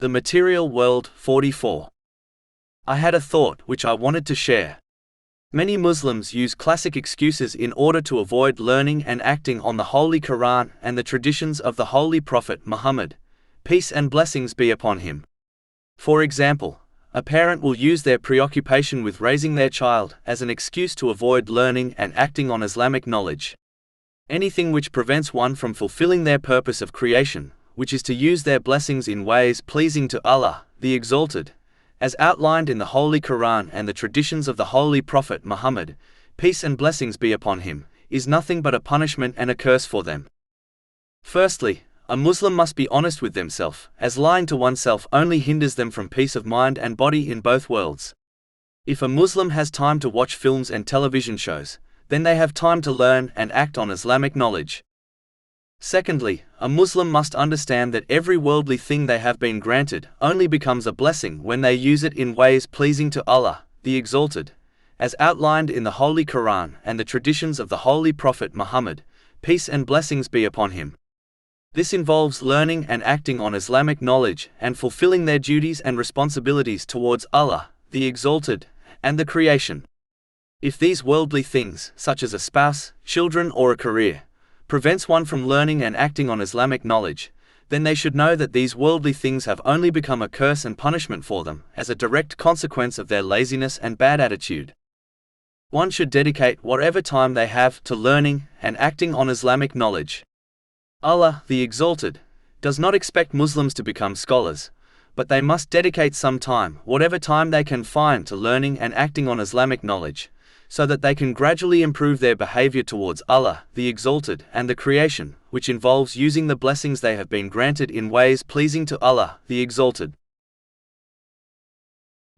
The Material World. 44. I had a thought which I wanted to share. Many Muslims use classic excuses in order to avoid learning and acting on the Holy Quran and the traditions of the Holy Prophet Muhammad, peace and blessings be upon him. For example, a parent will use their preoccupation with raising their child as an excuse to avoid learning and acting on Islamic knowledge. Anything which prevents one from fulfilling their purpose of creation, which is to use their blessings in ways pleasing to Allah, the Exalted, as outlined in the Holy Quran and the traditions of the Holy Prophet Muhammad, peace and blessings be upon him, is nothing but a punishment and a curse for them. Firstly, a Muslim must be honest with themselves, as lying to oneself only hinders them from peace of mind and body in both worlds. If a Muslim has time to watch films and television shows, then they have time to learn and act on Islamic knowledge. Secondly, a Muslim must understand that every worldly thing they have been granted only becomes a blessing when they use it in ways pleasing to Allah, the Exalted, as outlined in the Holy Quran and the traditions of the Holy Prophet Muhammad, peace and blessings be upon him. This involves learning and acting on Islamic knowledge and fulfilling their duties and responsibilities towards Allah, the Exalted, and the creation. If these worldly things, such as a spouse, children or a career, prevents one from learning and acting on Islamic knowledge, then they should know that these worldly things have only become a curse and punishment for them, as a direct consequence of their laziness and bad attitude. One should dedicate whatever time they have to learning and acting on Islamic knowledge. Allah, the Exalted, does not expect Muslims to become scholars, but they must dedicate some time, whatever time they can find, to learning and acting on Islamic knowledge, so that they can gradually improve their behavior towards Allah, the Exalted, and the creation, which involves using the blessings they have been granted in ways pleasing to Allah, the Exalted.